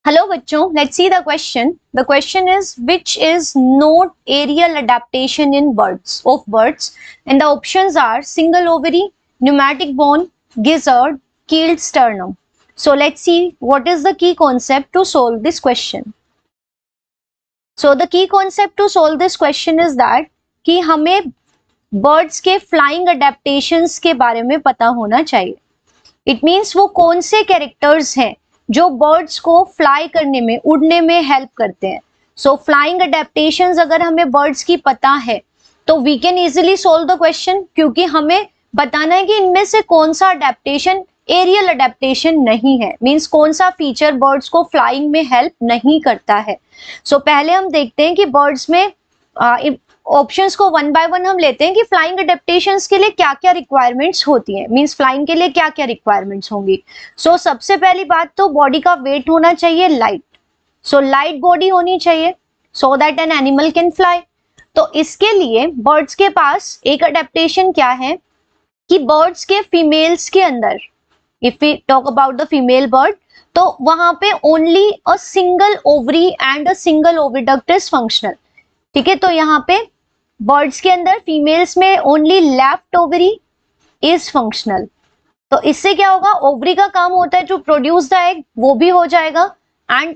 Hello बच्चों, let's see the question. The question is which is not aerial adaptation in birds of birds and the options are single ovary, pneumatic bone, gizzard, keeled sternum. So let's see what is the key concept to solve this question. So the key concept to solve this question is that कि हमें birds के flying adaptations के बारे में पता होना चाहिए. It means वो कौन से कैरेक्टर्स हैं जो बर्ड्स को फ्लाई करने में, उड़ने में हेल्प करते हैं. सो फ्लाइंग अडेप्टेशंस अगर हमें बर्ड्स की पता है तो we can easily solve the question, क्योंकि हमें बताना है कि इनमें से कौन सा अडेप्टेशन एरियल अडेप्टेशन नहीं है, मीन्स कौन सा फीचर बर्ड्स को फ्लाइंग में हेल्प नहीं करता है. सो पहले हम देखते हैं कि बर्ड्स में ऑप्शंस को वन बाय वन हम लेते हैं कि फ्लाइंग अडेप्टेशंस के लिए क्या क्या रिक्वायरमेंट्स होती हैं, मींस फ्लाइंग के लिए क्या क्या रिक्वायरमेंट्स होंगी. सो सबसे पहली बात तो बॉडी का वेट होना चाहिए लाइट. सो लाइट बॉडी होनी चाहिए so that an animal can fly. तो इसके लिए बर्ड्स के पास एक अडेप्टेशन क्या है कि बर्ड्स के फीमेल्स के अंदर, if we talk about the female bird, तो वहां पे only a single ovary and a single oviduct is functional. ठीक है, तो यहाँ पे बर्ड्स के अंदर फीमेल्स में only left ovary is functional. तो इससे क्या होगा, ओवरी का काम होता है जो प्रोड्यूस द एग, वो भी हो जाएगा. And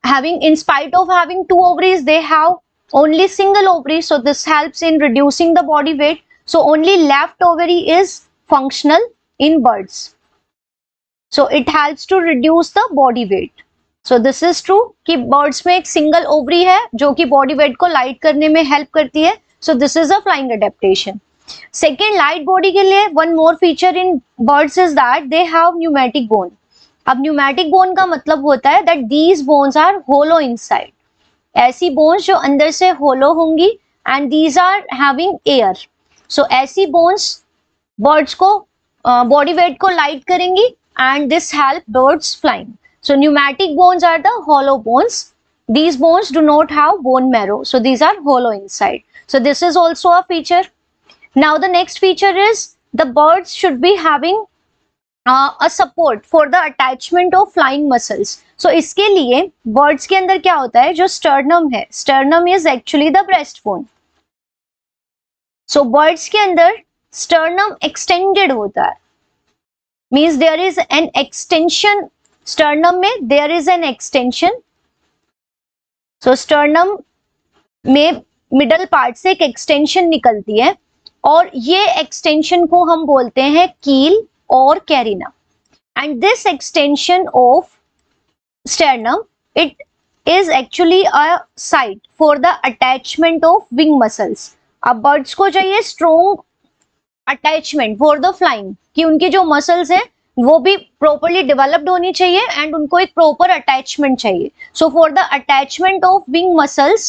having, in spite of having two ovaries, they have only single ovary, so this helps in reducing the body weight. So only left ovary is functional in birds, so it helps to reduce the body weight. So this is true कि बर्ड्स में एक single ovary है जो कि body weight को light करने में हेल्प करती है. So this is a flying adaptation. Second, light body के लिए one more feature in birds is that they have pneumatic bone. अब न्यूमैटिक बोन का मतलब होता है that these bones are hollow inside. ऐसी बोन्स जो अंदर से होलो होंगी and these are having air. So ऐसी बोन्स बर्ड्स को बॉडी वेट को लाइट करेंगी and this help birds flying. So pneumatic bones are the hollow bones. These bones do not have bone marrow. So these are hollow inside. So this is also a feature. Now the next feature is the birds should be having a support for the attachment of flying muscles. So इसके लिए birds के अंदर क्या होता है, जो sternum है, sternum is actually the breastbone. So birds के अंदर sternum extended होता है, means there is an extension. Sternum में there is an extension. So sternum में मिडल पार्ट से एक एक्सटेंशन निकलती है और ये एक्सटेंशन को हम बोलते हैं कील और carina. And this extension of sternum, it is actually a site for the attachment of wing muscles. अब बर्ड्स को चाहिए strong attachment for the flying, कि उनकी जो मसल्स है वो भी प्रॉपरली डेवलप्ड होनी चाहिए एंड उनको एक प्रॉपर अटैचमेंट चाहिए. So for the attachment of wing muscles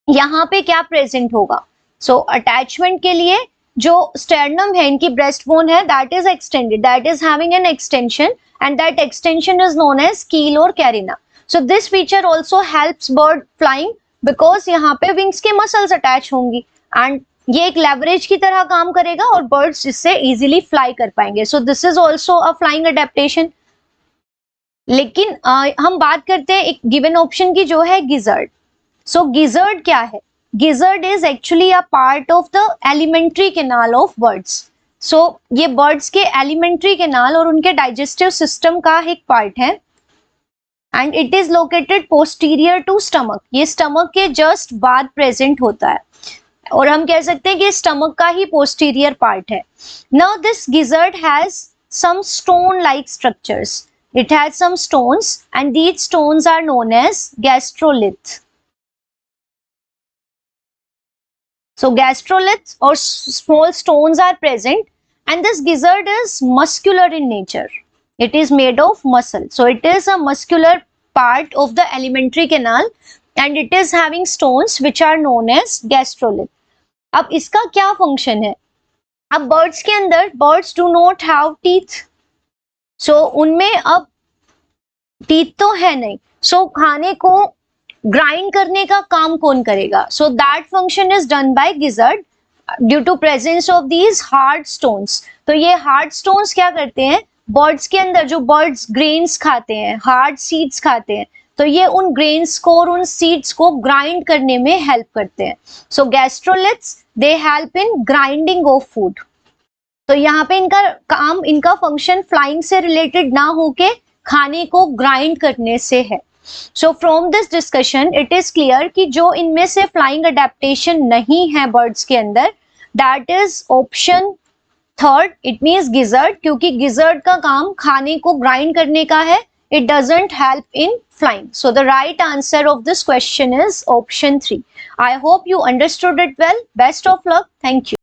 यहाँ पे क्या प्रेजेंट होगा. सो अटैचमेंट के लिए जो स्टर्नम है, इनकी ब्रेस्ट बोन है, that is extended, that is having an extension and that extension is known as keel और carina. So this feature also helps bird flying because यहाँ पे विंग्स के मसल्स अटैच होंगी एंड ये एक लेवरेज की तरह काम करेगा और बर्ड्स इससे इजीली फ्लाई कर पाएंगे. सो this is also a flying adaptation. लेकिन हम बात करते हैं एक गिवन ऑप्शन की जो है गिजर्ड. सो गिजर्ड क्या है, gizzard is actually a part of the alimentary canal of birds. So ये बर्ड्स के एलिमेंट्री कैनाल और उनके डाइजेस्टिव सिस्टम का एक पार्ट है and it is located posterior to stomach. ये स्टमक के जस्ट बाद प्रेजेंट होता है और हम कह सकते हैं कि स्टमक का ही पोस्टीरियर पार्ट है. Now this gizzard has some stone like structures. It has some stones and these stones are known as gastrolith. So gastroliths or small stones are present and this gizzard is muscular in nature. It is made of muscle. So it is a muscular part of the alimentary canal and it is having stones which are known as gastrolith. अब इसका क्या function है. अब birds के अंदर birds do not have teeth. So उनमें अब teeth तो है नहीं. सो खाने को ग्राइंड करने का काम कौन करेगा. So that function is done by gizzard due to presence of these hard stones. तो ये हार्ड स्टोन्स क्या करते हैं, बर्ड्स के अंदर जो बर्ड्स ग्रेन्स खाते हैं, हार्ड सीड्स खाते हैं, तो ये उन ग्रेन्स को और उन सीड्स को ग्राइंड करने में हेल्प करते हैं. So gastroliths they help in grinding of food. तो यहाँ पे इनका काम, इनका फंक्शन फ्लाइंग से रिलेटेड ना होके खाने को ग्राइंड करने से है. So from this discussion it is clear कि जो इनमें से फ्लाइंग अडेप्टेशन नहीं है बर्ड्स के अंदर, that is option third, it means gizzard, क्योंकि गिजर्ड का काम खाने को ग्राइंड करने का है. It doesn't help in flying. So the right answer of this question is option 3. I hope you understood it well. Best of luck. Thank you.